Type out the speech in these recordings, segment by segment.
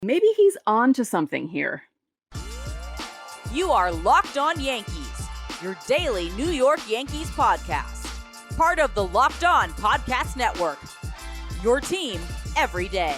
Maybe he's on to something here. You are Locked On Yankees, your daily New York Yankees podcast. Part of the Locked On Podcast Network, your team every day.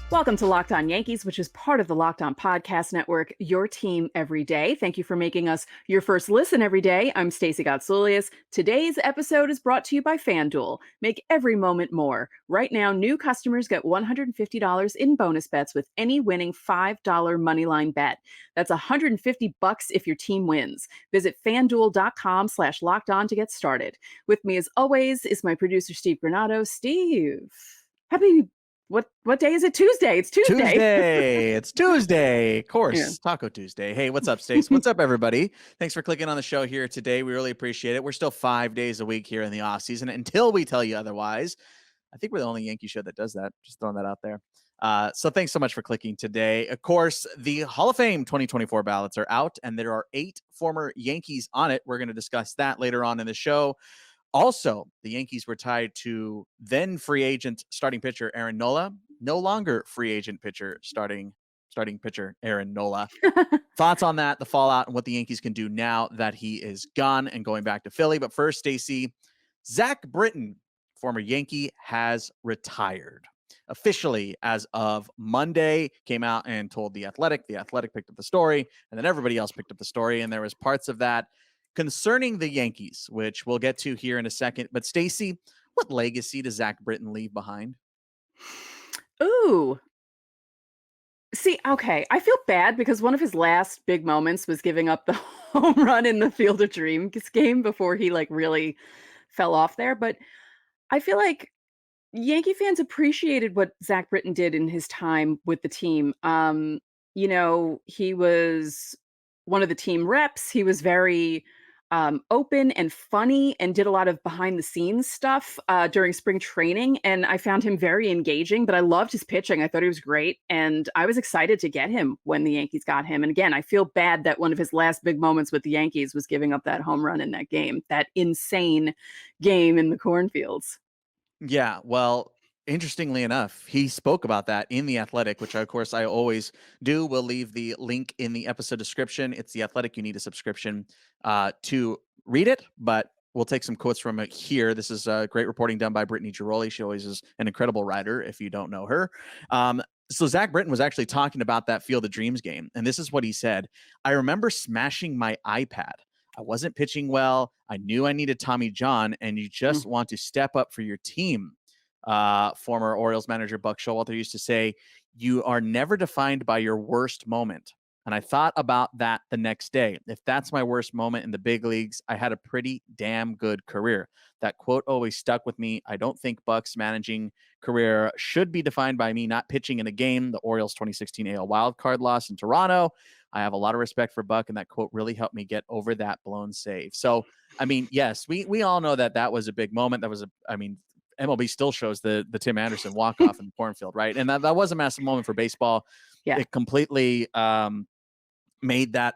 Welcome to Locked On Yankees, which is part of the Locked On Podcast Network, your team every day. Thank you for making us your first listen every day. I'm Stacey Gotsoulias. Today's episode is brought to you by FanDuel. Make every moment more. Right now, new customers get $150 in bonus bets with any winning $5 moneyline bet. That's $150 if your team wins. Visit FanDuel.com/LockedOn to get started. With me, as always, is my producer, Steve Granado. Steve, happy What day is it? Tuesday. It's Tuesday. It's Tuesday. Of course. Yeah. Taco Tuesday. Hey, what's up, Stace? What's up, everybody? Thanks for clicking on the show here today. We really appreciate it. We're still 5 days a week here in the off season until we tell you otherwise. I think we're the only Yankee show that does that. Just throwing that out there. So thanks so much for clicking today. Of course, the Hall of Fame 2024 ballots are out, and there are 8 former Yankees on it. We're going to discuss that later on in the show. Also, the Yankees were tied to then free agent starting pitcher Aaron Nola, no longer free agent pitcher starting pitcher Aaron Nola. Thoughts on that, the fallout, and what the Yankees can do now that he is gone and going back to Philly. But first, Stacey, Zack Britton, former Yankee, has retired. Officially, as of Monday, came out and told The Athletic. The Athletic picked up the story, and then everybody else picked up the story, and there was parts of that concerning the Yankees, which we'll get to here in a second. But Stacey, what legacy does Zack Britton leave behind? Ooh. See, okay. I feel bad because one of his last big moments was giving up the home run in the Field of Dreams game before he really fell off there. But I feel like Yankee fans appreciated what Zack Britton did in his time with the team. He was one of the team reps. He was very open and funny and did a lot of behind the scenes stuff during spring training. And I found him very engaging, but I loved his pitching. I thought he was great. And I was excited to get him when the Yankees got him. And again, I feel bad that one of his last big moments with the Yankees was giving up that home run in that game, that insane game in the cornfields. Yeah, well, interestingly enough, he spoke about that in The Athletic, which of course I always do. We'll leave the link in the episode description. It's The Athletic. You need a subscription to read it, but we'll take some quotes from it here. This is great reporting done by Brittany Giroli. She always is an incredible writer if you don't know her. So Zack Britton was actually talking about that Field of Dreams game, and this is what he said. I remember smashing my iPad. I wasn't pitching well. I knew I needed Tommy John, and you just want to step up for your team. Former Orioles manager Buck Showalter used to say, you are never defined by your worst moment. And I thought about that the next day. If that's my worst moment in the big leagues, I had a pretty damn good career. That quote always stuck with me. I don't think Buck's managing career should be defined by me not pitching in a game. The Orioles 2016 AL wildcard loss in Toronto. I have a lot of respect for Buck, and that quote really helped me get over that blown save. So, I mean, yes, we all know that was a big moment. MLB still shows the Tim Anderson walk-off in the cornfield, right? And that was a massive moment for baseball. Yeah. It completely made that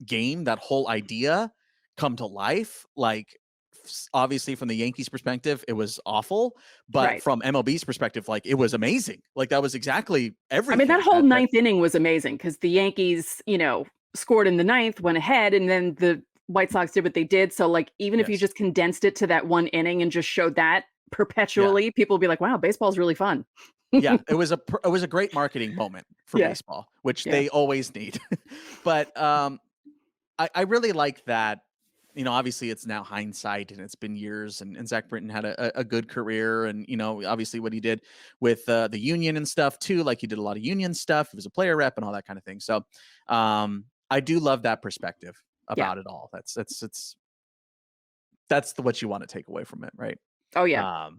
game, that whole idea, come to life. Like, obviously, from the Yankees' perspective, it was awful. But Right. from MLB's perspective, it was amazing. That was exactly everything. I mean, that whole ninth inning was amazing because the Yankees, scored in the ninth, went ahead, and then the White Sox did what they did. So, even if you just condensed it to that one inning and just showed that perpetually, people will be like, wow, baseball's really fun. Yeah, it was a great marketing moment for baseball, which they always need. But I really like that. Obviously it's now hindsight and it's been years, and Zack Britton had a good career, and obviously what he did with the union and stuff too. He did a lot of union stuff. He was a player rep and all that kind of thing. So I do love that perspective about it all. That's what you want to take away from it, right? Oh yeah.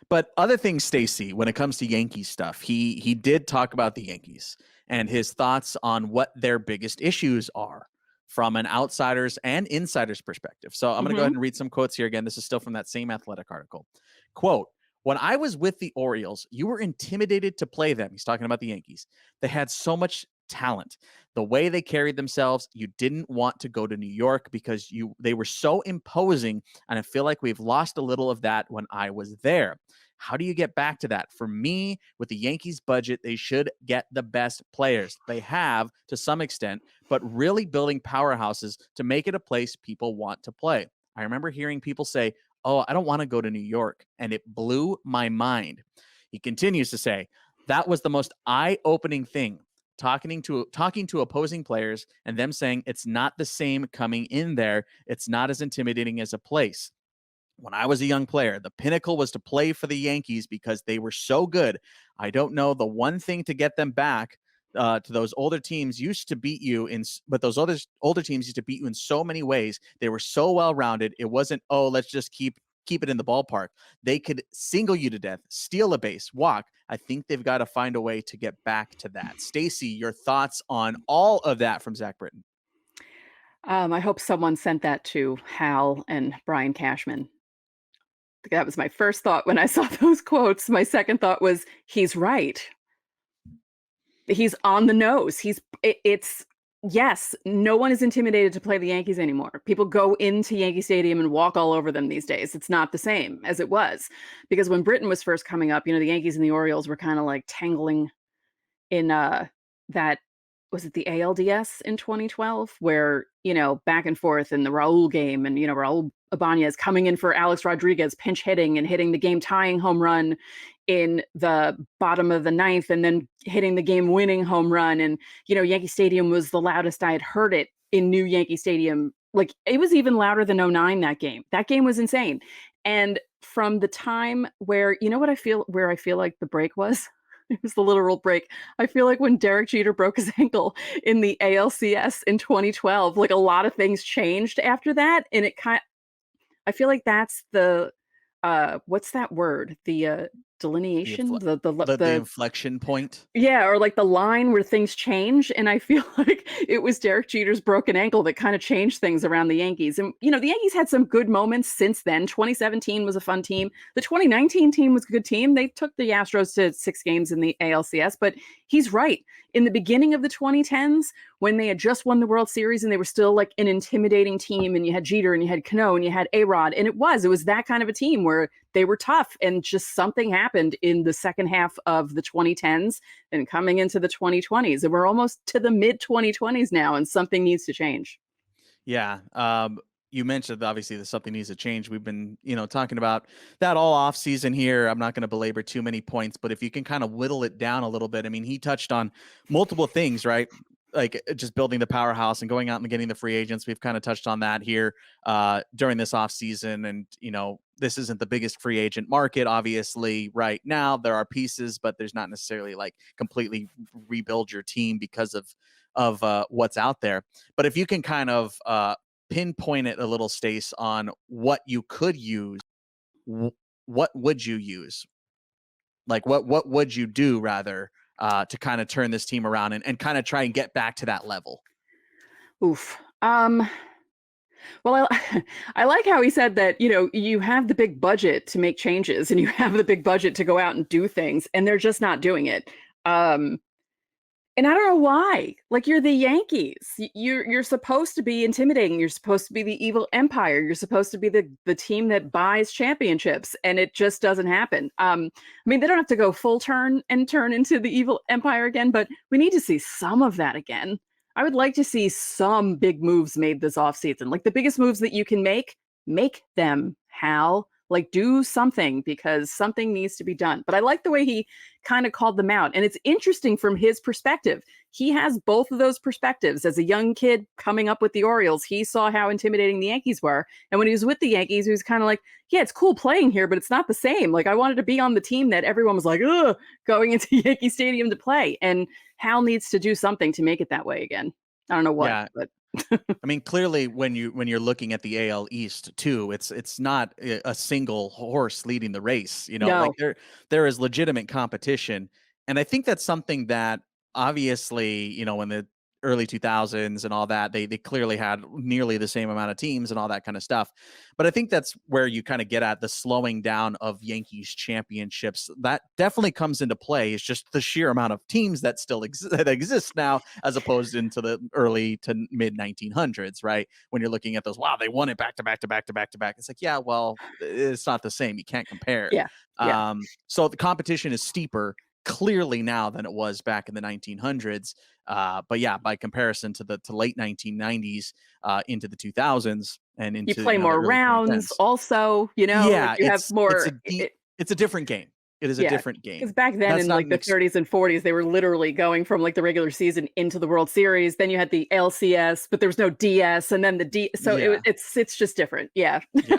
But other things, Stacey, when it comes to Yankee stuff, he did talk about the Yankees and his thoughts on what their biggest issues are from an outsider's and insider's perspective. So I'm going to go ahead and read some quotes here again. This is still from that same Athletic article. Quote, when I was with the Orioles, you were intimidated to play them. He's talking about the Yankees. They had so much talent. The way they carried themselves, you didn't want to go to New York because they were so imposing, and I feel like we've lost a little of that when I was there. How do you get back to that? For me, with the Yankees budget, they should get the best players. They have to some extent, but really building powerhouses to make it a place people want to play. I remember hearing people say, "Oh, I don't want to go to New York." And it blew my mind. He continues to say, that was the most eye-opening thing, talking to opposing players and them saying it's not the same coming in there. It's not as intimidating as a place. When I was a young player, the pinnacle was to play for the Yankees because they were so good. I don't know, the one thing to get them back to those older teams used to beat you but those older teams used to beat you in so many ways. They were so well rounded. It wasn't, oh, let's just keep it in the ballpark. They could single you to death, steal a base, walk. I think they've got to find a way to get back to that. Stacey, your thoughts on all of that from Zack Britton? I hope someone sent that to Hal and Brian Cashman. That was my first thought when I saw those quotes. My second thought was, he's right. He's on the nose. It's yes, no one is intimidated to play the Yankees anymore. People go into Yankee Stadium and walk all over them these days. It's not the same as it was, because when Britton was first coming up, the Yankees and the Orioles were kind of like tangling in that, was it the ALDS in 2012, where back and forth in the Raul game, and Raul Ibanez coming in for Alex Rodriguez, pinch hitting and hitting the game tying home run in the bottom of the ninth, and then hitting the game winning home run. And Yankee Stadium was the loudest I had heard it in new Yankee Stadium. Like, it was even louder than '09. That game was insane. And from the time where, what I feel like the break was, it was the literal break. I feel like when Derek Jeter broke his ankle in the ALCS in 2012, like, a lot of things changed after that. And I feel like that's the, what's that word? The delineation? The inflection point? Yeah, or like the line where things change. And I feel like it was Derek Jeter's broken ankle that kind of changed things around the Yankees. And, the Yankees had some good moments since then. 2017 was a fun team. The 2019 team was a good team. They took the Astros to 6 games in the ALCS. But he's right. In the beginning of the 2010s, when they had just won the World Series and they were still like an intimidating team, and you had Jeter and you had Cano and you had A-Rod, and it was that kind of a team where they were tough, and just something happened in the second half of the 2010s and coming into the 2020s. And we're almost to the mid 2020s now, and something needs to change. Yeah. You mentioned obviously that something needs to change. We've been, talking about that all off season here. I'm not going to belabor too many points, but if you can kind of whittle it down a little bit, I mean, he touched on multiple things, right? Like just building the powerhouse and going out and getting the free agents. We've kind of touched on that here during this off season. And, this isn't the biggest free agent market, obviously, right now. There are pieces, but there's not necessarily like completely rebuild your team because of what's out there. But if you can kind of pinpoint it a little, Stace, on what you could use, what would you use? Like what would you do rather to kind of turn this team around and kind of try and get back to that level? Oof. Well, I like how he said that, you have the big budget to make changes, and you have the big budget to go out and do things, and they're just not doing it. And I don't know why. Like, you're the Yankees. You're supposed to be intimidating. You're supposed to be the evil empire. You're supposed to be the team that buys championships, and it just doesn't happen. I mean, they don't have to go full turn and turn into the evil empire again, but we need to see some of that again. I would like to see some big moves made this offseason. Like, the biggest moves that you can make them, Hal. Like, do something, because something needs to be done. But I like the way he kind of called them out. And it's interesting from his perspective. He has both of those perspectives. As a young kid coming up with the Orioles, he saw how intimidating the Yankees were. And when he was with the Yankees, he was kind of like, yeah, it's cool playing here, but it's not the same. Like, I wanted to be on the team that everyone was like, ugh, going into Yankee Stadium to play. And Hal needs to do something to make it that way again. I don't know what, but I mean, clearly when you're looking at the AL East too, it's not a single horse leading the race, No. like there is legitimate competition. And I think that's something that obviously, when early 2000s and all that. They clearly had nearly the same amount of teams and all that kind of stuff. But I think that's where you kind of get at the slowing down of Yankees championships. That definitely comes into play. It's just the sheer amount of teams that still exist now, as opposed into the early to mid 1900s, right? When you're looking at those, wow, they won it back to back to back to back to back. It's like, yeah, well, it's not the same. You can't compare. Yeah. Yeah. So the competition is steeper clearly now than it was back in the 1900s. But yeah, by comparison to the late 1990s into the 2000s and into You play the more early rounds 2010s. also, you know, Yeah, like you have more. it's a different game. It is a different game. Because back then That's in not like the 30s and 40s, they were literally going from like the regular season into the World Series. Then you had the LCS, but there was no DS, and then the D. So Yeah. it's just different. Yeah. Yeah.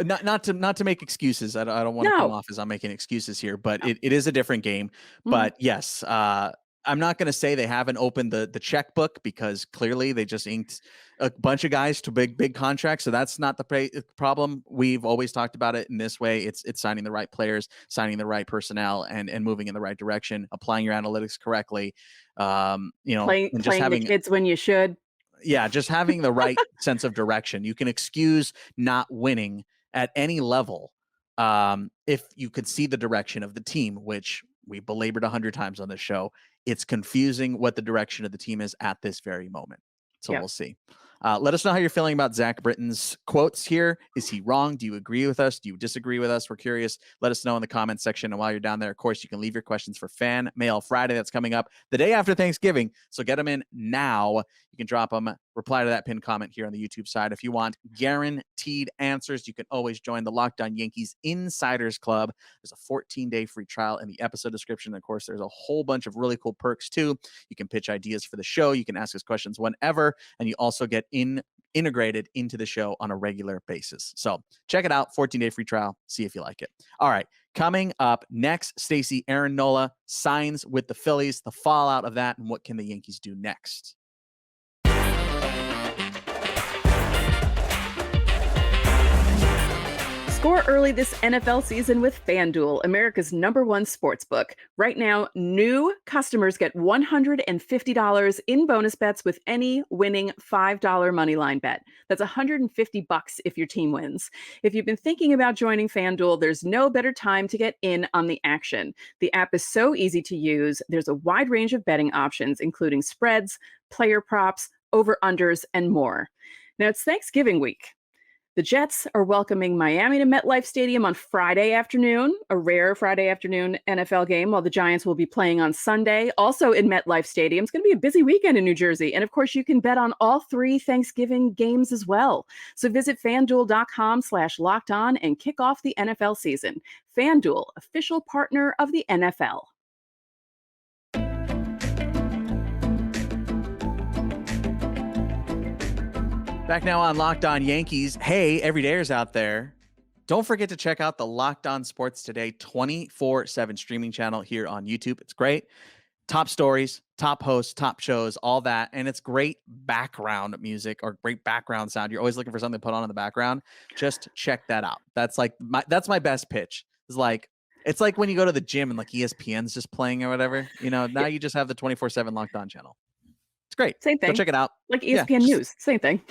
Not to make excuses. I don't want to come No. off as I'm making excuses here, but it is a different game. Mhm. But yes, I'm not going to say they haven't opened the checkbook, because clearly they just inked a bunch of guys to big contracts. So that's not the problem. We've always talked about it in this way. It's signing the right players, signing the right personnel, and moving in the right direction, applying your analytics correctly. And just Playing the kids when you should. Yeah, just having the right sense of direction. You can excuse not winning at any level if you could see the direction of the team, which we belabored 100 times on this show. It's confusing what the direction of the team is at this very moment. So We'll see. Let us know how you're feeling about Zack Britton's quotes here. Is he wrong? Do you agree with us? Do you disagree with us? We're curious. Let us know in the comments section. And while you're down there, of course, you can leave your questions for Fan Mail Friday. That's coming up the day after Thanksgiving. So get them in now. You can drop them, reply to that pinned comment here on the YouTube side. If you want guaranteed answers, you can always join the Locked On Yankees Insiders Club. There's a 14-day free trial in the episode description. Of course, there's a whole bunch of really cool perks too. You can pitch ideas for the show. You can ask us questions whenever, and you also get integrated into the show on a regular basis. So check it out. 14-day free trial. See if you like it. All right. Coming up next, Stacey, Aaron Nola signs with the Phillies, the fallout of that, and what can the Yankees do next? Score early this NFL season with FanDuel, America's #1 sportsbook. Right now, new customers get $150 in bonus bets with any winning $5 moneyline bet. That's $150 if your team wins. If you've been thinking about joining FanDuel, there's no better time to get in on the action. The app is so easy to use. There's a wide range of betting options, including spreads, player props, over-unders, and more. Now, it's Thanksgiving week. The Jets are welcoming Miami to MetLife Stadium on Friday afternoon, a rare Friday afternoon NFL game, while the Giants will be playing on Sunday, also in MetLife Stadium. It's going to be a busy weekend in New Jersey. And of course, you can bet on all 3 Thanksgiving games as well. So visit FanDuel.com/lockedon and kick off the NFL season. FanDuel, official partner of the NFL. Back now on Locked On Yankees. Hey, everydayers out there. Don't forget to check out the Locked On Sports Today 24/7 streaming channel here on YouTube. It's great. Top stories, top hosts, top shows, all that. And it's great background music or great background sound. You're always looking for something to put on in the background. Just check that out. That's my best pitch. It's like when you go to the gym and like ESPN's just playing or whatever. Now you just have the 24/7 Locked On channel. It's great. Same thing. Go check it out. Like ESPN News. Same thing.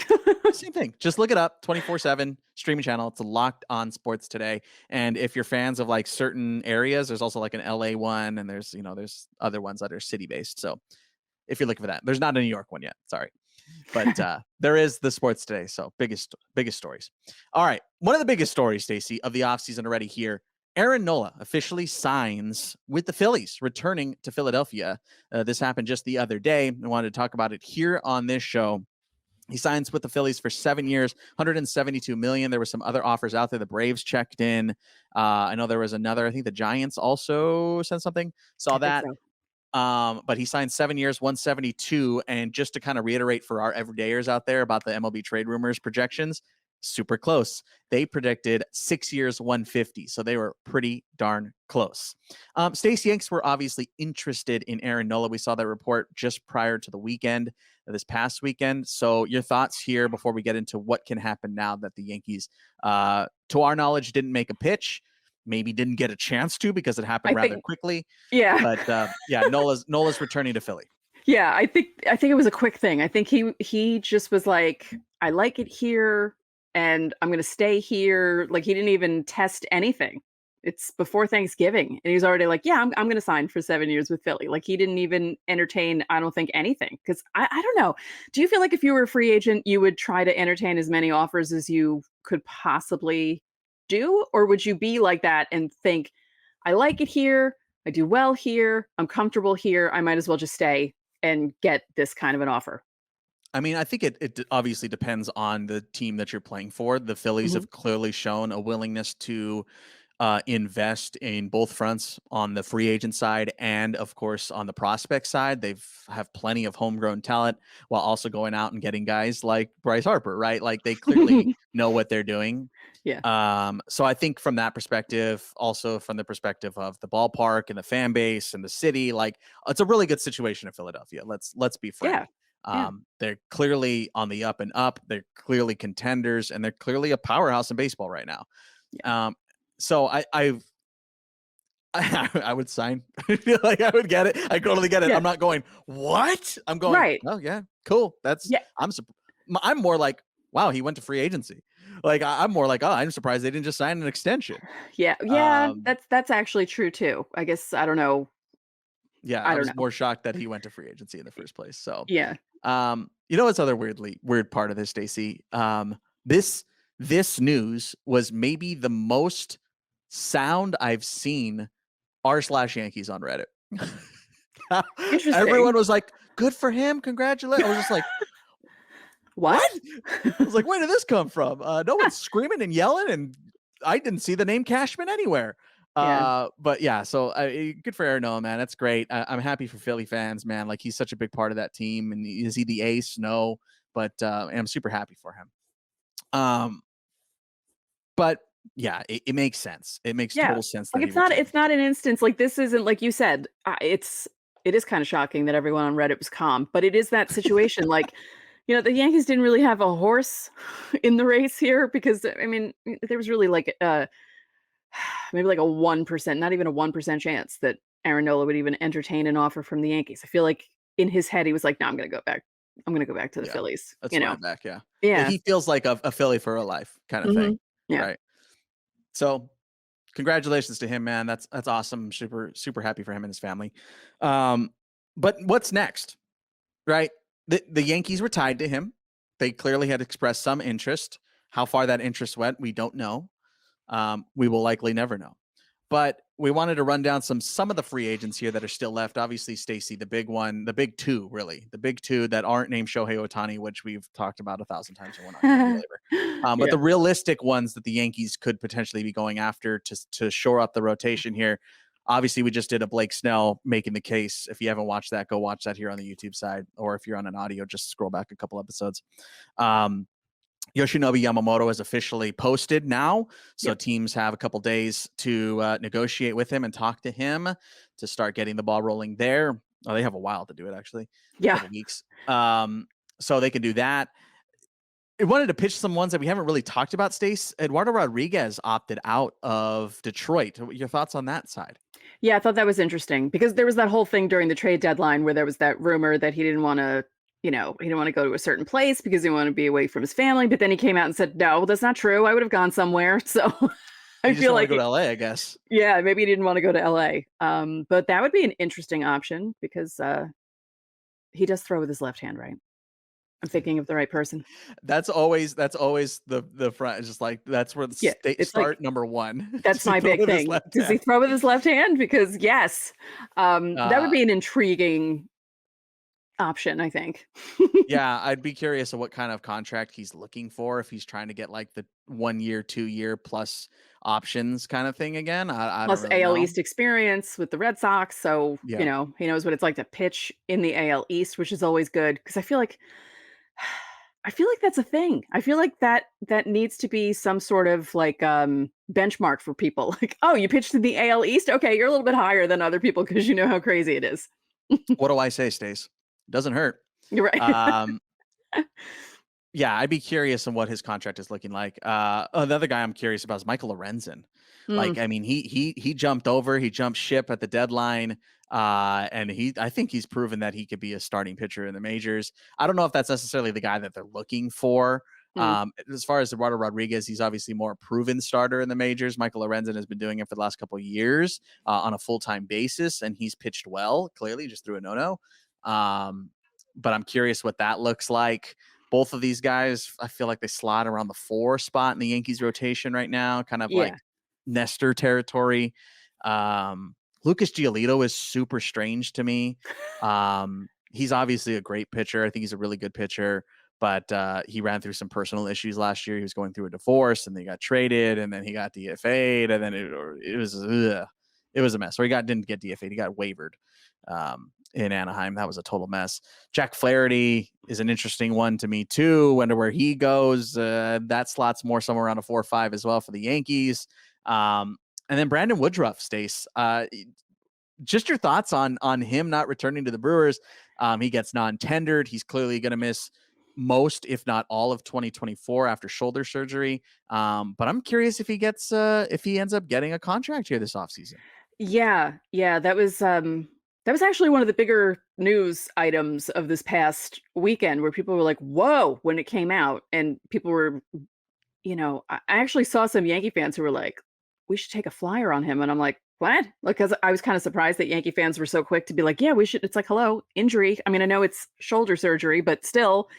Same thing. Just look it up. 24/7 streaming channel. It's a Locked On Sports Today. And if you're fans of like certain areas, there's also like an LA one, and there's other ones that are city based. So if you're looking for that, there's not a New York one yet. Sorry. But there is the Sports Today. So biggest stories. All right. One of the biggest stories, Stacey, of the offseason already here. Aaron Nola officially signs with the Phillies, returning to Philadelphia. This happened just the other day. I wanted to talk about it here on this show. He signs with the Phillies for 7 years, $172 million. There were some other offers out there. The Braves checked in. I know there was another. I think the Giants also sent something. Saw that. So. But he signed 7 years, 172. And just to kind of reiterate for our everydayers out there about the MLB trade rumors projections, super close. They predicted 6 years, 150. So they were pretty darn close. Stacey, Yanks were obviously interested in Aaron Nola. We saw that report just prior to the weekend, this past weekend. So your thoughts here before we get into what can happen now that the Yankees, to our knowledge, didn't make a pitch, maybe didn't get a chance to because it happened rather quickly. Yeah. But Nola's returning to Philly. Yeah, I think it was a quick thing. I think he just was like, I like it here and I'm gonna stay here. Like he didn't even test anything. It's before Thanksgiving. And he's already like, yeah, I'm gonna sign for 7 years with Philly. Like he didn't even entertain, I don't think, anything. Cause I don't know. Do you feel like if you were a free agent, you would try to entertain as many offers as you could possibly do? Or would you be like that and think, I like it here, I do well here, I'm comfortable here, I might as well just stay and get this kind of an offer? I mean, I think it obviously depends on the team that you're playing for. The Phillies Mhm. have clearly shown a willingness to invest in both fronts on the free agent side and, of course, on the prospect side. They've have plenty of homegrown talent while also going out and getting guys like Bryce Harper, right? Like they clearly know what they're doing. Yeah. So I think from that perspective, also from the perspective of the ballpark and the fan base and the city, like it's a really good situation in Philadelphia. Let's be frank. Yeah. Yeah. They're clearly on the up and up. They're clearly contenders, and they're clearly a powerhouse in baseball right now. Yeah. So I would sign. I feel like I would get it. I totally get it. Yeah. I'm not going, what? I'm going, Right. oh yeah, cool. Yeah. I'm more like, wow, he went to free agency. Like I'm more like, oh, I'm surprised they didn't just sign an extension. Yeah. Yeah. Um, That's actually true too. I guess I don't know. yeah, I I don't was know. more shocked that he went to free agency in the first place. So, Yeah. you know what's other weird part of this, Stacey? This this news was maybe the most sound I've seen r/Yankees on Reddit. Interesting. Everyone was like, "Good for him, congratulations." I was just like, What? "What?" I was like, "Where did this come from?" No one's screaming and yelling, and I didn't see the name Cashman anywhere. Yeah. But yeah, so good for Aaron Nola, man. That's great. I'm happy for Philly fans, man. Like he's such a big part of that team. And is he the ace? No, but and I'm super happy for him. But yeah, it makes sense. It makes Yeah. total sense Like that he would it's change. not an instance like this isn't like you said. It is kind of shocking that everyone on Reddit was calm, but it is that situation. Like, the Yankees didn't really have a horse in the race here because I mean, there was really like maybe like a 1%, not even a 1% chance that Aaron Nola would even entertain an offer from the Yankees. I feel like in his head he was like, "No, I'm gonna go back. I'm gonna go back to the Yeah, Phillies." that's right back. Yeah, Yeah. he feels like a Philly for a life kind of thing, Mhm. Yeah. right? So congratulations to him, man. That's awesome. Super happy for him and his family. Um, but what's next, right? The Yankees were tied to him. They clearly had expressed some interest. How far that interest went, we don't know. We will likely never know. But we wanted to run down some of the free agents here that are still left. Obviously, Stacey, the big one, the big two, really, the big two that aren't named Shohei Ohtani, which we've talked about 1,000 times, and we're not going to belabor. But Yeah. the realistic ones that the Yankees could potentially be going after to shore up the rotation here. Obviously, we just did a Blake Snell making the case. If you haven't watched that, go watch that here on the YouTube side, or if you're on an audio, just scroll back a couple episodes. Yoshinobu Yamamoto is officially posted now, so Yep. teams have a couple days to negotiate with him and talk to him to start getting the ball rolling there. Oh, they have a while to do it, actually, a Yeah. couple weeks. So they can do that. I wanted to pitch some ones that we haven't really talked about, Stace. Eduardo Rodriguez opted out of Detroit. Your thoughts on that side? Yeah, I thought that was interesting because there was that whole thing during the trade deadline where there was that rumor that he didn't want to, he didn't want to go to a certain place because he wanted to be away from his family. But then he came out and said, "No, that's not true. I would have gone somewhere." So I You just feel want to like, go to LA, I guess. yeah, maybe he didn't want to go to LA. But that would be an interesting option because he does throw with his left hand, right? I'm thinking of the right person. That's always the front. It's just like that's where the Yeah, it's like start number one. that's Does he my throw big with his thing. left Does he hand? throw with his left hand? Because yes, that would Uh, be an intriguing option, I think. Yeah, I'd be curious of what kind of contract he's looking for. If he's trying to get like the 1 year, 2 year plus options kind of thing again. I don't Plus really AL know. East experience with the Red Sox, so, Yeah, he knows what it's like to pitch in the AL East, which is always good because I feel like that's a thing. I feel like that needs to be some sort of like benchmark for people. Like, oh, you pitched in the AL East? Okay, you're a little bit higher than other people because you know how crazy it is. what do I say, Stace? Doesn't hurt. You're right. Um, Yeah, I'd be curious on what his contract is looking like. Another guy I'm curious about is Michael Lorenzen. Mm, Like, I mean, he jumped ship at the deadline. And I think he's proven that he could be a starting pitcher in the majors. I don't know if that's necessarily the guy that they're looking for. mm. As far as Eduardo Rodriguez, he's obviously more a proven starter in the majors. Michael Lorenzen has been doing it for the last couple of years on a full-time basis, and he's pitched well, clearly just through a no-no. But I'm curious what that looks like. Both of these guys, I feel like they slide around the 4 spot in the Yankees rotation right now, kind of like Yeah. Nestor territory. Lucas Giolito is super strange to me. He's obviously a great pitcher. I think he's a really good pitcher, but he ran through some personal issues last year. He was going through a divorce, and then he got traded, and then he got DFA'd, and then it was a mess. Or didn't get DFA'd, he got waived in Anaheim. That was a total mess. Jack Flaherty is an interesting one to me too. Wonder where he goes. That slots more somewhere around a 4 or 5 as well for the Yankees. And then Brandon Woodruff, Stace. Just your thoughts on him not returning to the Brewers. He gets non-tendered. He's clearly going to miss most, if not all, of 2024 after shoulder surgery. But I'm curious if he ends up getting a contract here this offseason. Yeah, that was actually one of the bigger news items of this past weekend where people were like, "Whoa," when it came out, and people were, I actually saw some Yankee fans who were like, "We should take a flyer on him," and I'm like, "What?" Like, because I was kind of surprised that Yankee fans were so quick to be like, "Yeah, we should." It's like, hello, injury. I mean, I know it's shoulder surgery, but still,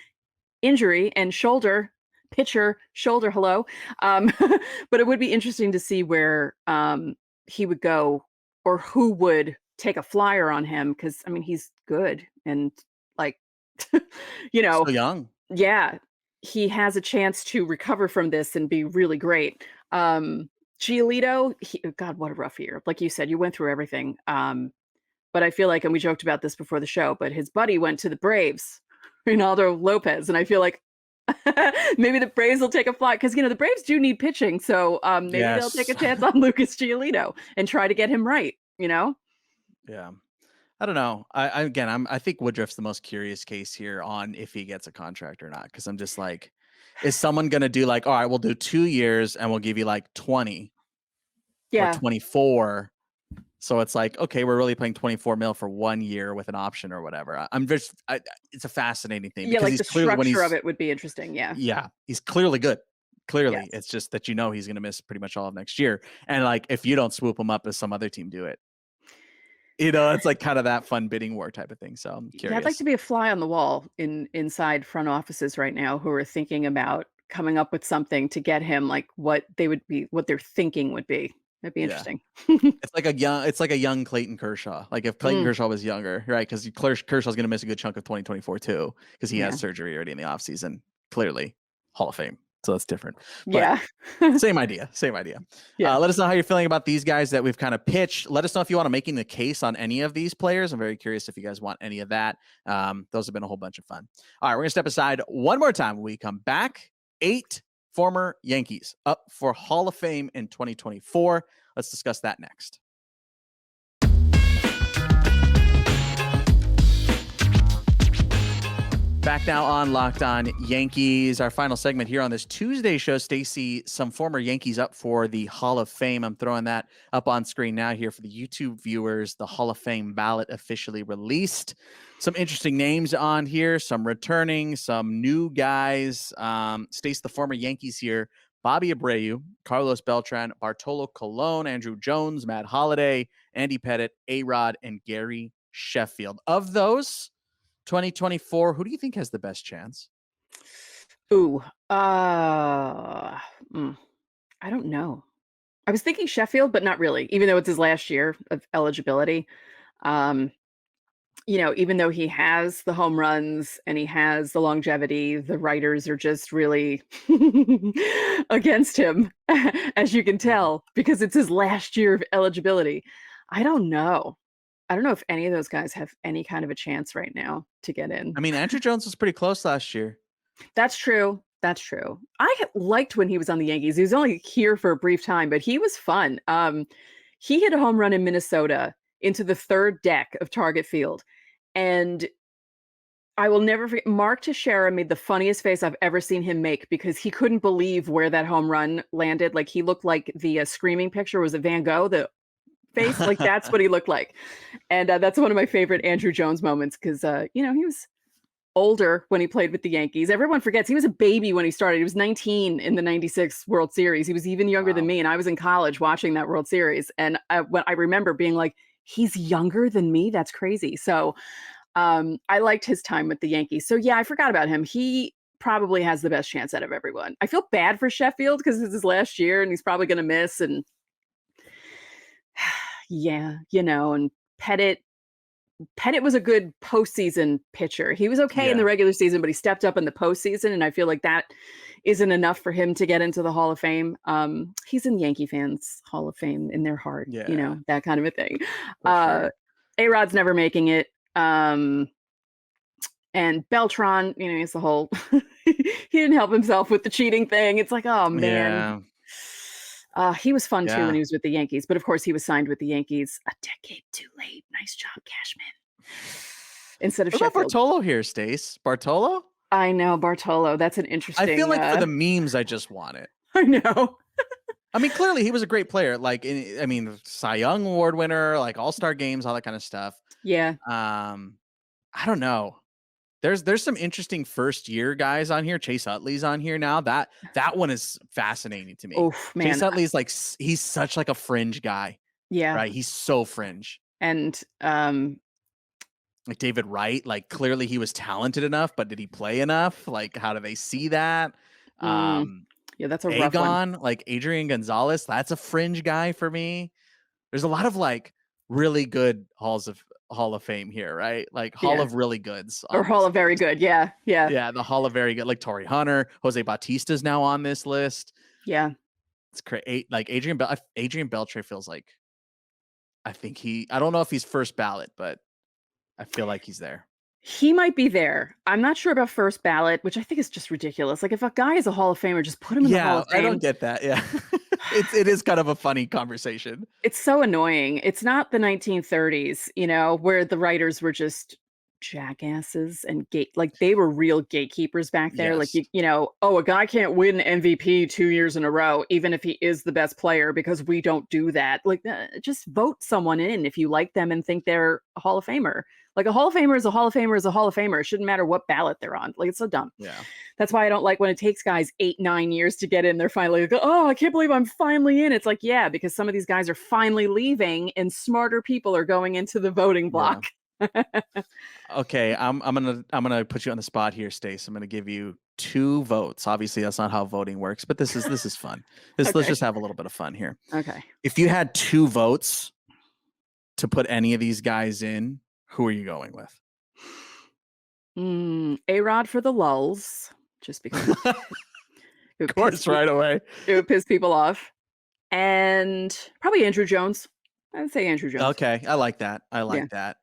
injury and shoulder, pitcher, shoulder, hello. Um, but it would be interesting to see where he would go or who would take a flyer on him because I mean he's good and like you know, Still young. yeah, he has a chance to recover from this and be really great. Giolito, God, what a rough year. Like you said, you went through everything. But I feel like, and we joked about this before the show, but his buddy went to the Braves, Ronaldo Lopez, and I feel like maybe the Braves will take a flight because the Braves do need pitching, so maybe they'll take a Yes. chance on Lucas Giolito and try to get him right. Yeah. I don't know. I think Woodruff's the most curious case here on if he gets a contract or not. Cause I'm just like, is someone going to do like, all right, we'll do 2 years and we'll give you like 20 or Yeah, 24. So it's like, okay, we're really paying 24 mil for 1 year with an option or whatever. It's a fascinating thing yeah, because like he's the clearly structure of it would be interesting. Yeah, he's clearly good. Clearly, yes, it's just that he's going to miss pretty much all of next year. And like, if you don't swoop him up as some other team do it, it's like kind of that fun bidding war type of thing. So I'm yeah. I'd like curious. to be a fly on the wall inside front offices right now who are thinking about coming up with something to get him like what their thinking would be. That'd be Yeah. interesting. It's like a young Clayton Kershaw. Like if Clayton Mm, Kershaw was younger, right? Because Kershaw's going to miss a good chunk of 2024 too, because he yeah, has surgery already in the offseason. Clearly, Hall of Fame. So that's different. But yeah, same idea. Same idea. yeah. Let us know how you're feeling about these guys that we've kind of pitched. Let us know if you want to making the case on any of these players. I'm very curious if you guys want any of that. Those have been a whole bunch of fun. All right, we're going to step aside one more time when we come back. 8 former Yankees up for Hall of Fame in 2024. Let's discuss that next. Back now on Locked On Yankees, our final segment here on this Tuesday show. Stacey, some former Yankees up for the Hall of Fame. I'm throwing that up on screen now here for the YouTube viewers. The Hall of Fame ballot officially released. Some interesting names on here, some returning, some new guys. Stacey, the former Yankees here: Bobby Abreu, Carlos Beltran, Bartolo Colon, Andrew Jones, Matt Holliday, Andy Pettitte, A-Rod, and Gary Sheffield. Of those, 2024, who do you think has the best chance? Ooh, I don't know. I was thinking Sheffield, but not really, even though it's his last year of eligibility. Um, even though he has the home runs and he has the longevity, the writers are just really against him, as you can Yeah. tell, because it's his last year of eligibility. I don't know. I don't know if any of those guys have any kind of a chance right now to get in. I mean, Andrew Jones was pretty close last year. That's true. That's true. Liked when he was on the Yankees. He was only here for a brief time, but he was fun. He hit a home run in Minnesota into the third deck of Target Field. And I will never forget. Mark Teixeira made the funniest face I've ever seen him make because he couldn't believe where that home run landed. Like he looked like the screaming picture was a Van Gogh, the face. Like that's what he looked like. And that's one of my favorite Andrew Jones moments because, he was older when he played with the Yankees. Everyone forgets he was a baby when he started. He was 19 in the 96 World Series. He was even younger than me. And I was in college watching that World Series. And when I remember being like, he's younger than me. That's crazy. So I liked his time with the Yankees. So yeah, I forgot about him. He probably has the best chance out of everyone. I feel bad for Sheffield because it's his last year and he's probably going to miss. And yeah, and Pettit was a good postseason pitcher. He was okay in the regular season, but he stepped up in the postseason, and I feel like that isn't enough for him to get into the Hall of Fame. He's in Yankee fans' Hall of Fame in their heart, that kind of a thing. Sure. A-Rod's never making it. And Beltran, he's the whole he didn't help himself with the cheating thing. It's like, oh man. He was fun too when he was with the Yankees, but of course he was signed with the Yankees a decade too late. Nice job, Cashman. Instead of what Sheffield. About Bartolo here, Stace? Bartolo? I know, Bartolo. That's an interesting. I feel like for the memes, I just want it. I know. I mean, clearly he was a great player. Like, Cy Young Award winner, like All-Star games, all that kind of stuff. Yeah. I don't know. There's some interesting first year guys on here. Chase Utley's on here now. That one is fascinating to me. Oh man, Chase Utley's like he's such like a fringe guy. Yeah, right. He's so fringe. And like David Wright, like clearly he was talented enough, but did he play enough? Like, how do they see that? Yeah, that's a rough one. Like Adrian Gonzalez, that's a fringe guy for me. There's a lot of like really good Hall of Fame here, right? Like Hall of really goods. Or Hall of very good. Yeah. Yeah, the Hall of very good. Like Torrey Hunter, Jose Bautista's now on this list. Yeah. It's great. Like Adrian Beltre feels like, I don't know if he's first ballot, but I feel like he's there. He might be there. I'm not sure about first ballot, which I think is just ridiculous. Like if a guy is a Hall of Famer, just put him in the Hall of Fame. I don't get that. Yeah. It is kind of a funny conversation. It's so annoying. It's not the 1930s, where the writers were just jackasses and they were real gatekeepers back there. Yes. Like, a guy can't win MVP 2 years in a row, even if he is the best player, because we don't do that. Like, just vote someone in if you like them and think they're a Hall of Famer. Like a Hall of Famer is a Hall of Famer is a Hall of Famer. It shouldn't matter what ballot they're on. Like, it's so dumb. Yeah. That's why I don't like when it takes guys 8-9 years to get in. They're finally like, oh, I can't believe I'm finally in. It's like, yeah, because some of these guys are finally leaving and smarter people are going into the voting block. Yeah. Okay, I'm gonna put you on the spot here, Stace. I'm gonna give you 2 votes. Obviously, that's not how voting works, but this is fun. Let's just have a little bit of fun here. Okay. If you had 2 votes to put any of these guys in, who are you going with? A-Rod for the lulls, just because. Of course, right away. It would piss people off. And probably Andrew Jones. I'd say Andrew Jones. Okay, I like that. That.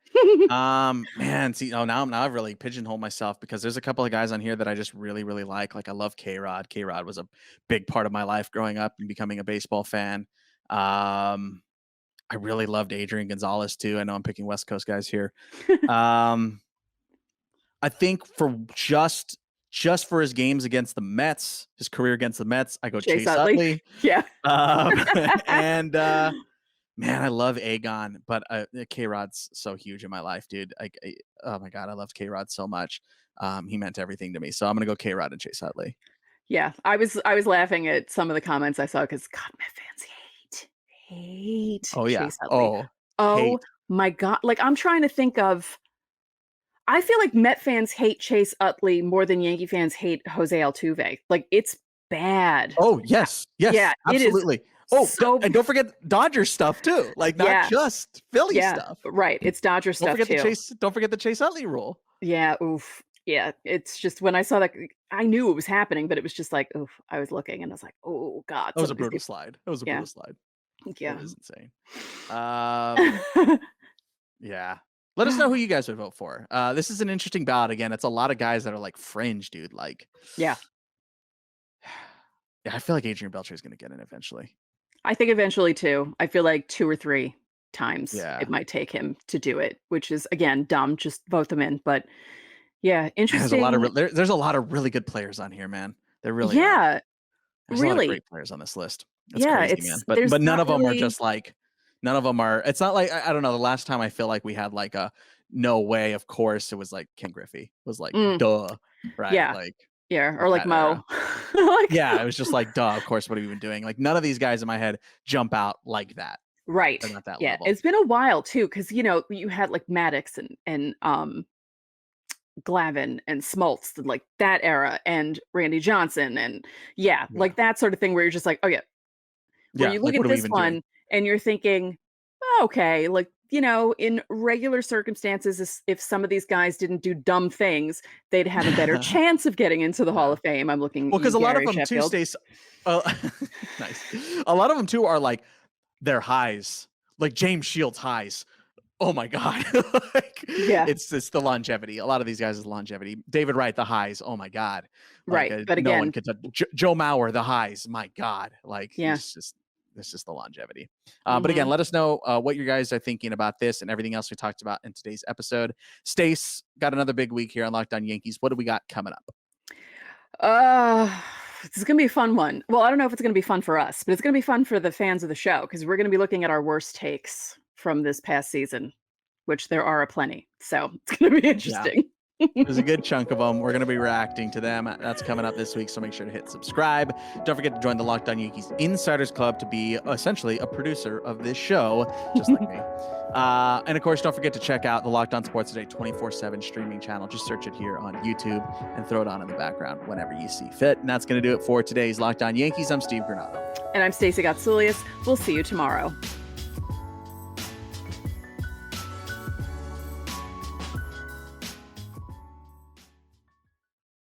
Man, see, now I've really pigeonholed myself because there's a couple of guys on here that I just really, really like. Like I love K-Rod. K-Rod was a big part of my life growing up and becoming a baseball fan. I really loved Adrian Gonzalez too. I know I'm picking West Coast guys here. I think for just for his games against the Mets, his career against the Mets, I go Chase Utley. Yeah. And man, I love Agon, but K-Rod's so huge in my life, dude. Oh my God, I loved K-Rod so much. He meant everything to me. So I'm gonna go K-Rod and Chase Utley. Yeah, I was laughing at some of the comments I saw because God, Met fans hate. Oh yeah. Chase Utley. Oh my God. Like I'm trying to think of. I feel like Met fans hate Chase Utley more than Yankee fans hate Jose Altuve. Like it's bad. Oh yes, yeah, absolutely. And don't forget Dodger stuff too. Like not just Philly stuff. Right. It's Dodger stuff too. Don't forget the Chase Utley rule. Yeah. Oof. Yeah. It's just when I saw that, I knew it was happening, but it was just like, oof. I was looking and I was like, oh God. That was a brutal slide. Yeah. That was insane. Yeah. Let us know who you guys would vote for. This is an interesting ballot. Again, it's a lot of guys that are like fringe, dude. Like, yeah, I feel like Adrian Beltre is going to get in eventually. I think eventually too. I feel like 2 or 3 times it might take him to do it, which is again dumb. Just vote them in. But Yeah, There's a lot of interesting. there's a lot of really good players on here, man. There really are. Yeah, There's a lot of really. great players on this list. It's Yeah, crazy, it's man. there's But none not of them are really. just like none of them are. It's not like I don't know. The last time I feel like we had like a no way, of course, it was like Ken Griffey. It was like Mm, duh, right? yeah, Like yeah, or with like that era. Mo. Like, Yeah, it was just like duh. Of course, what have we been doing? Like none of these guys in my head jump out like that. right. They're not that Yeah, level. it's been a while too, because you had like Maddox and Glavine and Smoltz, like that era, and Randy Johnson, and yeah, Yeah, like that sort of thing where you're just like, oh yeah, where yeah. you look Like at what are we this even doing? one and you're thinking, "Oh, okay, like, in regular circumstances, if some of these guys didn't do dumb things, they'd have a better chance of getting into the Hall Yeah. of Fame." I'm looking Well, at you, because a lot of Gary them too, Sheffield. Stace. Uh, nice. A lot of them too are like their highs, like James Shields highs. Oh my god, like Yeah, it's the longevity. A lot of these guys is longevity. David Wright, the highs. Oh my god, like right. But no one again, could touch Joe Mauer, the highs. My god, like yeah. it's just the longevity. But again, Mhm. let us know what you guys are thinking about this and everything else we talked about in today's episode. Stace got another big week here on Locked On Yankees. What do we got coming up? Uh, it's gonna be a fun one. Well, I don't know if it's gonna be fun for us, but it's gonna be fun for the fans of the show because we're gonna be looking at our worst takes from this past season, which there are aplenty. So it's gonna be Yeah. interesting. There's a good chunk of them. We're going to be reacting to them. That's coming up this week, so make sure to hit subscribe. Don't forget to join the Locked On Yankees Insiders Club to be essentially a producer of this show, just like me. And of course, don't forget to check out the Locked On Sports Today 24/7 streaming channel. Just search it here on YouTube and throw it on in the background whenever you see fit. And that's going to do it for today's Locked On Yankees. I'm Steve Granado. And I'm Stacey Gotsoulias. We'll see you tomorrow.